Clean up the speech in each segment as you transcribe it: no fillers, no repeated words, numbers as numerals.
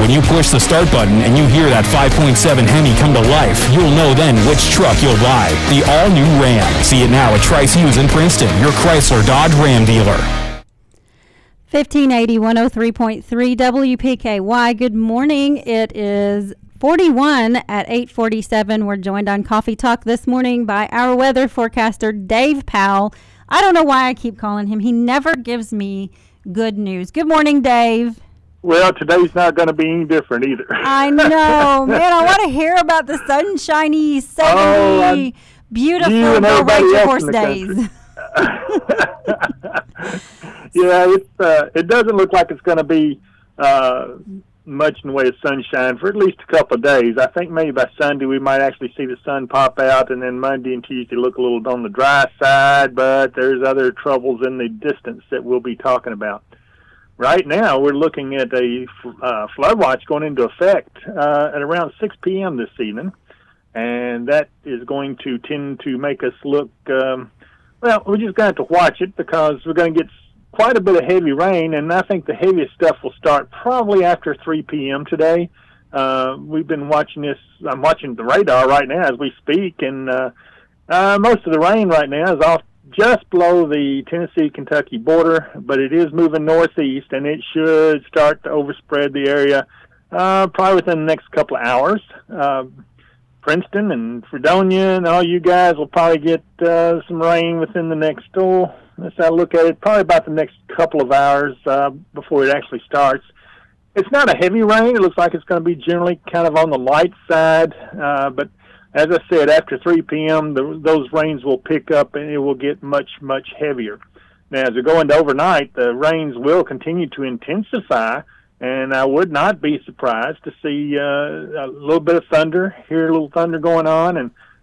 When you push the start button and you hear that 5.7 Hemi come to life, you'll know then which truck you'll buy. The all-new Ram. See it now at Tri-Hughes in Princeton, your Chrysler Dodge Ram dealer. 1580 103.3 WPKY. Good morning. It is 41 at 8:47. We're joined on Coffee Talk this morning by our weather forecaster, Dave Powell. I don't know why I keep calling him. He never gives me good news. Good morning, Dave. Well, today's not going to be any different either. I know. Man, I want to hear about the sunshiny, 70, beautiful Go Ranger Horse days. Yeah, it doesn't look like it's going to be much in the way of sunshine for at least a couple of days. I think maybe by Sunday we might actually see the sun pop out, and then Monday and Tuesday look a little on the dry side, but there's other troubles in the distance that we'll be talking about. Right now, we're looking at a flood watch going into effect at around 6 p.m. this evening, and that is going to tend to make us look, well, we're just going to have to watch it because we're going to get quite a bit of heavy rain, and I think the heaviest stuff will start probably after 3 p.m. today. We've been watching this. I'm watching the radar right now as we speak, and most of the rain right now is off just below the Tennessee-Kentucky border, but it is moving northeast, and it should start to overspread the area probably within the next couple of hours. Princeton and Fredonia and all you guys will probably get some rain within the next, let's have a look at it, probably about the next couple of hours before it actually starts. It's not a heavy rain. It looks like it's going to be generally kind of on the light side, but as I said, after 3 p.m., those rains will pick up and it will get much, much heavier. Now, as we go into overnight, the rains will continue to intensify, and I would not be surprised to see a little bit of thunder, hear a little thunder going on,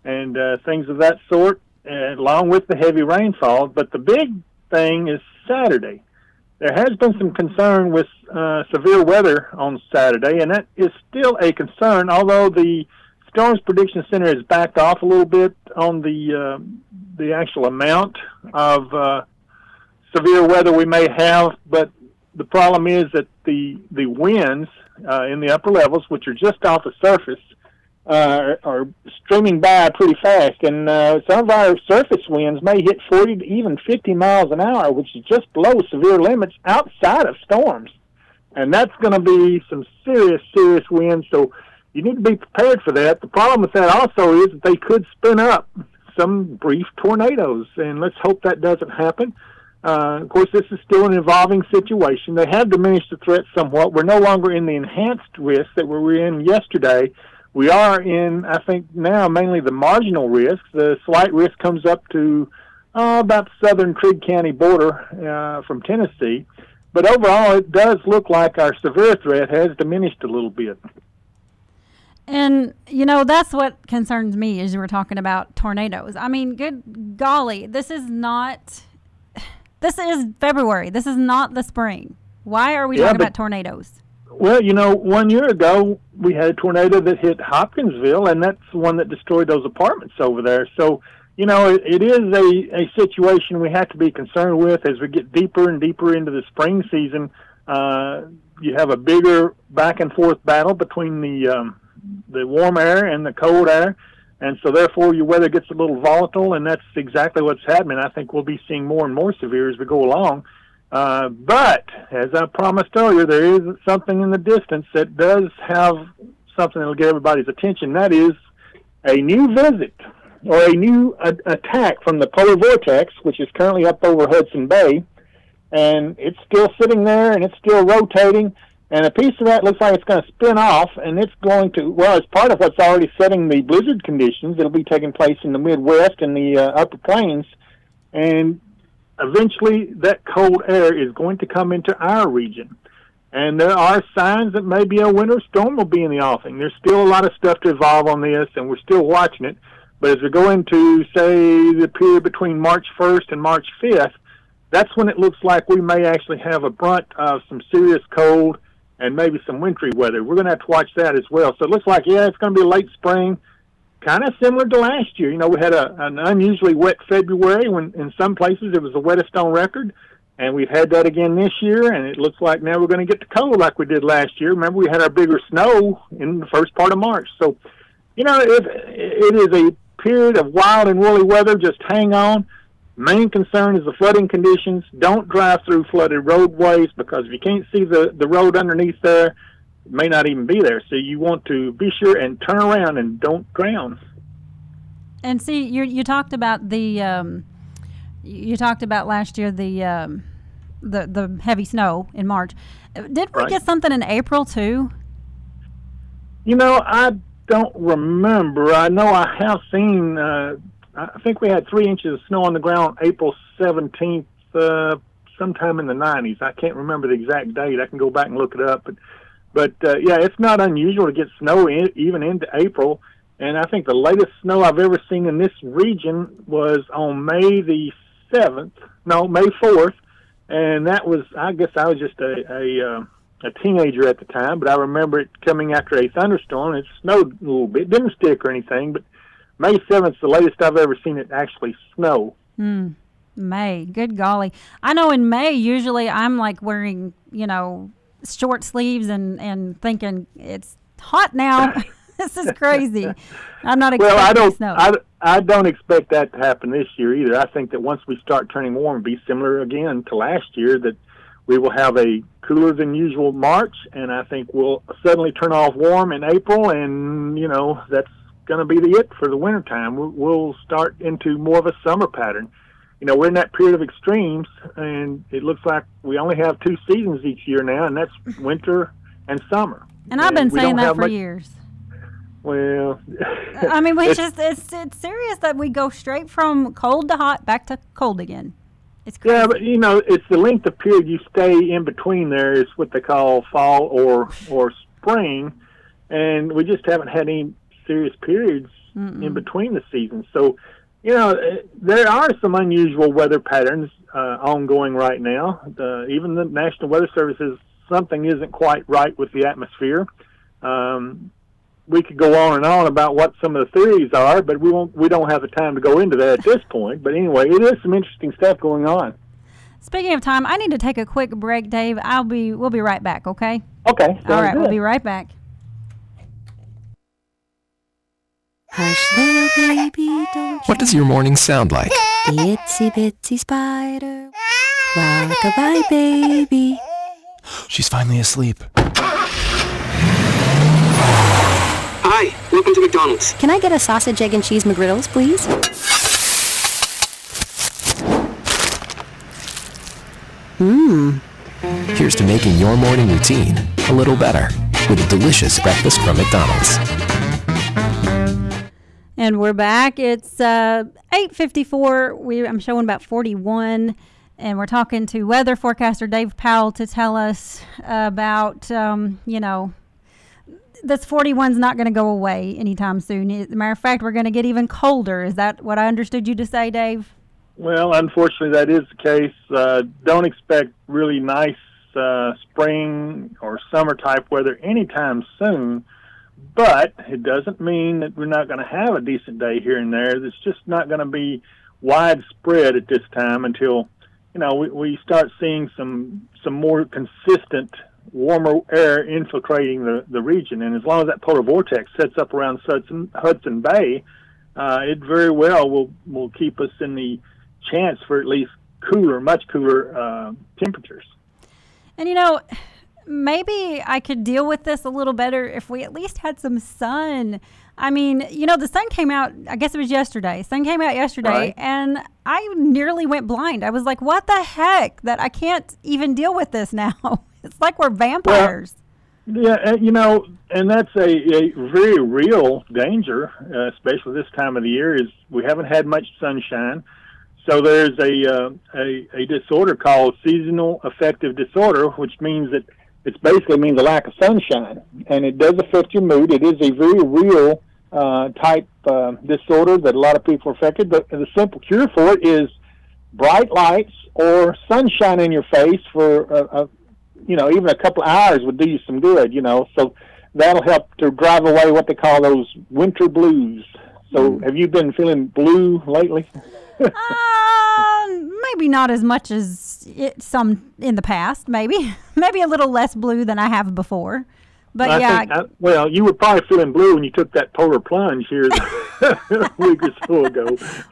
and things of that sort, along with the heavy rainfall. But the big thing is Saturday. There has been some concern with severe weather on Saturday, and that is still a concern, although the Storms Prediction Center has backed off a little bit on the actual amount of severe weather we may have. But the problem is that the winds in the upper levels, which are just off the surface, are streaming by pretty fast, and some of our surface winds may hit 40 to even 50 miles an hour, which is just below severe limits outside of storms. And that's going to be some serious, serious winds, so you need to be prepared for that. The problem with that also is that they could spin up some brief tornadoes, and let's hope that doesn't happen. Of course, this is still an evolving situation. They have diminished the threat somewhat. We're no longer in the enhanced risk that we were in yesterday. We are in, I think, now mainly the marginal risk. The slight risk comes up to about the southern Trigg County border from Tennessee. But overall, it does look like our severe threat has diminished a little bit. And, you know, that's what concerns me as you were talking about tornadoes. I mean, good golly, this is February. This is not the spring. Why are we talking about tornadoes? Well, you know, 1 year ago, we had a tornado that hit Hopkinsville, and that's the one that destroyed those apartments over there. So, you know, it is a situation we have to be concerned with as we get deeper and deeper into the spring season. You have a bigger back-and-forth battle between the warm air and the cold air, and so therefore your weather gets a little volatile, and that's exactly what's happening. I think we'll be seeing more and more severe as we go along. But as I promised earlier, there is something in the distance that does have something that will get everybody's attention. That is a new visit or a new attack from the polar vortex, which is currently up over Hudson Bay, and it's still sitting there and it's still rotating. And a piece of that looks like it's going to spin off, and it's going to, well, it's part of what's already setting the blizzard conditions that will be taking place in the Midwest and the upper plains. And eventually that cold air is going to come into our region. And there are signs that maybe a winter storm will be in the offing. There's still a lot of stuff to evolve on this, and we're still watching it. But as we go into, say, the period between March 1st and March 5th, that's when it looks like we may actually have a brunt of some serious cold and maybe some wintry weather. We're going to have to watch that as well. So it looks like, yeah, it's going to be a late spring, kind of similar to last year. You know, we had an unusually wet February when in some places it was the wettest on record. And we've had that again this year, and it looks like now we're going to get the cold like we did last year. Remember, we had our bigger snow in the first part of March. So, it is a period of wild and woolly weather. Just hang on. Main concern is the flooding conditions. Don't drive through flooded roadways, because if you can't see the road underneath there, it may not even be there. So you want to be sure and turn around and don't drown. And see, you talked about the you talked about last year the heavy snow in March. Did we get something in April too? I don't remember. I know I have seen. I think we had 3 inches of snow on the ground April 17th, sometime in the 90s. I can't remember the exact date. I can go back and look it up. But yeah, it's not unusual to get snow even into April. And I think the latest snow I've ever seen in this region was on May 4th. And that was, I guess I was just a teenager at the time, but I remember it coming after a thunderstorm. It snowed a little bit. It didn't stick or anything, but May 7th is the latest I've ever seen it actually snow. May. Good golly. I know in May, usually I'm like wearing, short sleeves and thinking it's hot now. This is crazy. I'm not expecting snow. I don't expect that to happen this year either. I think that once we start turning warm, it'll be similar again to last year, that we will have a cooler than usual March, and I think we'll suddenly turn off warm in April, and, that's going to be it for the wintertime. We'll start into more of a summer pattern. We're in that period of extremes, and it looks like we only have 2 seasons each year now, and that's winter and summer. And I've been saying that for years. Well, I mean, it's serious that we go straight from cold to hot back to cold again. It's crazy. Yeah, but it's the length of period you stay in between there is what they call fall or spring, and we just haven't had any serious periods in between the seasons. So, there are some unusual weather patterns ongoing right now. Even the National Weather Service says something isn't quite right with the atmosphere. We could go on and on about what some of the theories are, but we don't have the time to go into that at this point. But anyway, it is some interesting stuff going on. Speaking of time, I need to take a quick break, Dave. We'll be right back, okay? Okay. All right, we'll be right back. Hush, little baby, don't What does your morning sound like? The itsy bitsy spider. Rock-a-bye, baby. She's finally asleep. Hi, welcome to McDonald's. Can I get a sausage, egg, and cheese McGriddles, please? Here's to making your morning routine a little better with a delicious breakfast from McDonald's. And we're back. It's 8:54. I'm showing about 41. And we're talking to weather forecaster Dave Powell to tell us about, this 41's not going to go away anytime soon. As a matter of fact, we're going to get even colder. Is that what I understood you to say, Dave? Well, unfortunately, that is the case. Don't expect really nice spring or summer type weather anytime soon, but it doesn't mean that we're not going to have a decent day here and there. It's just not going to be widespread at this time until we start seeing some more consistent warmer air infiltrating the region. And as long as that polar vortex sets up around Hudson Bay, it very well will keep us in the chance for at least much cooler temperatures. And maybe I could deal with this a little better if we at least had some sun. I mean, the sun came out, I guess it was yesterday. Sun came out yesterday, right, and I nearly went blind. I was like, what the heck? That I can't even deal with this now. It's like we're vampires. Well, yeah, and that's a very real danger, especially this time of the year, is we haven't had much sunshine. So there's a disorder called seasonal affective disorder, which means that it basically means a lack of sunshine, and it does affect your mood. It is a very real type disorder that a lot of people are affected, but the simple cure for it is bright lights or sunshine in your face for even a couple of hours would do you some good, so that'll help to drive away what they call those winter blues. So have you been feeling blue lately? maybe not as much as some in the past, maybe a little less blue than I have before. But well, you were probably feeling blue when you took that polar plunge here a week or so ago.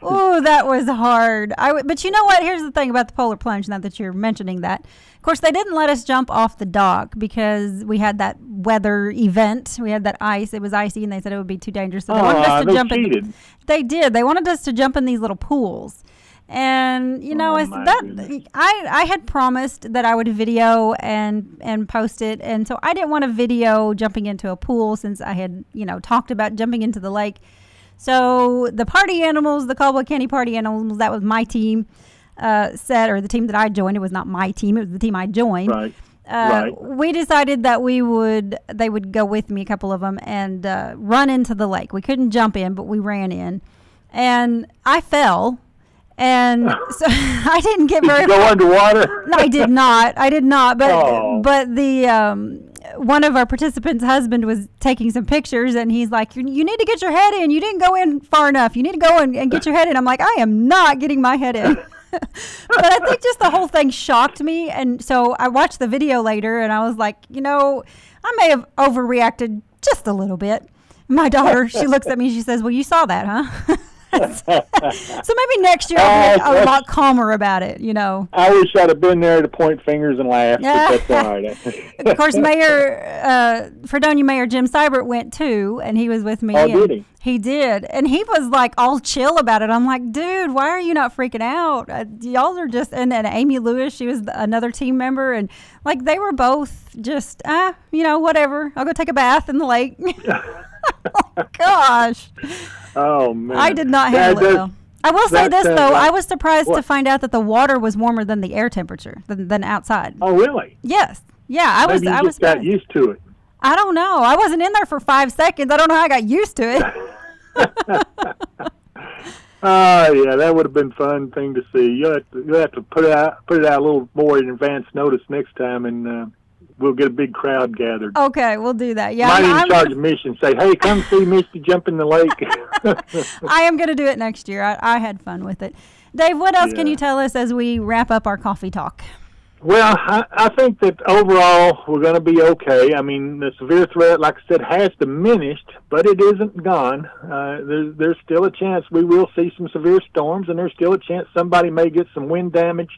Oh, that was hard. But you know what? Here's the thing about the polar plunge, now that you're mentioning that. Of course, they didn't let us jump off the dock because we had that weather event. We had that ice. It was icy, and they said it would be too dangerous. So they wanted us to jump in. They did. They wanted us to jump in these little pools. And I had promised that I would video and post it, and so I didn't want to video jumping into a pool since I had talked about jumping into the lake. So the party animals, the Caldwell County party animals, that was my team, said, or the team that I joined. It was not my team; it was the team I joined. Right. We decided that they would go with me, a couple of them, and run into the lake. We couldn't jump in, but we ran in, and I fell. And so I didn't get very far. Did you go underwater? No, I did not. But the one of our participants' husband was taking some pictures, and he's like, "You need to get your head in. You didn't go in far enough. You need to go and get your head in." I'm like, "I am not getting my head in." But I think just the whole thing shocked me, and so I watched the video later, and I was like, I may have overreacted just a little bit. My daughter, she looks at me, she says, "Well, you saw that, huh?" So maybe next year I'll be a lot calmer about it, I wish I'd have been there to point fingers and laugh, but that's all right. Of course, Fredonia Mayor Jim Seibert went too, and he was with me. Oh, did he? He did, and he was like all chill about it. I'm like, dude, why are you not freaking out? Y'all are just, and Amy Lewis, she was another team member, and like they were both just, whatever. I'll go take a bath in the lake. Oh, gosh. Oh, man. I did not handle it, though. I will say this, though. I was surprised to find out that the water was warmer than the air temperature, than outside. Oh, really? Yes. Yeah, I was got used to it. I don't know. I wasn't in there for 5 seconds. I don't know how I got used to it. Yeah, that would have been a fun thing to see. You'll have to put it out a little more in advance notice next time, and we'll get a big crowd gathered. Okay, we'll do that. Yeah, I'm in charge of mission. Say, hey, come see Misty jump in the lake. I am going to do it next year. I had fun with it. Dave, what else can you tell us as we wrap up our coffee talk? Well, I think that overall we're going to be okay. I mean, the severe threat, like I said, has diminished, but it isn't gone. There's still a chance we will see some severe storms, and there's still a chance somebody may get some wind damage.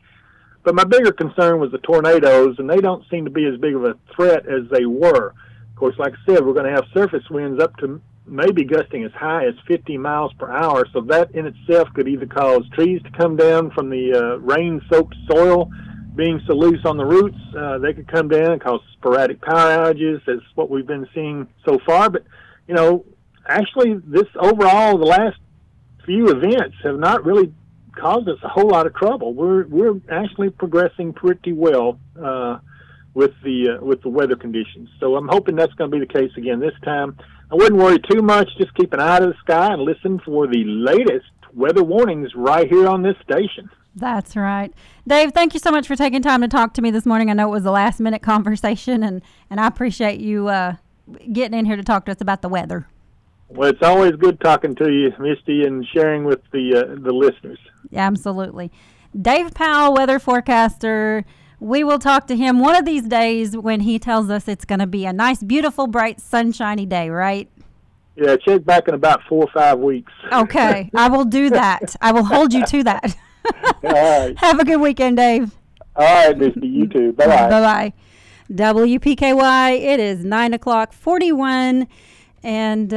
But my bigger concern was the tornadoes, and they don't seem to be as big of a threat as they were. Of course, like I said, we're going to have surface winds up to maybe gusting as high as 50 miles per hour, so that in itself could either cause trees to come down from the rain-soaked soil being so loose on the roots. They could come down and cause sporadic power outages. That's what we've been seeing so far. But, actually, this overall, the last few events have not really caused us a whole lot of trouble. We're actually progressing pretty well with the weather conditions. So I'm hoping that's going to be the case again this time. I wouldn't worry too much. Just keep an eye to the sky and listen for the latest weather warnings right here on this station. That's right. Dave, thank you so much for taking time to talk to me this morning. I know it was a last-minute conversation, and I appreciate you getting in here to talk to us about the weather. Well, it's always good talking to you, Misty, and sharing with the listeners. Absolutely. Dave Powell, weather forecaster. We will talk to him one of these days when he tells us it's going to be a nice, beautiful, bright, sunshiny day, right? Yeah, check back in about 4 or 5 weeks. Okay, I will do that. I will hold you to that. All right. Have a good weekend, Dave. All right, Misty. You too. Bye-bye. Bye-bye. WPKY, it is 9:41, and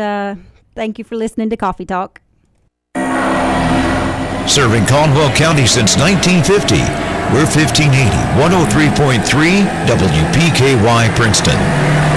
thank you for listening to Coffee Talk. Serving Caldwell County since 1950. We're 1580, 103.3 WPKY Princeton.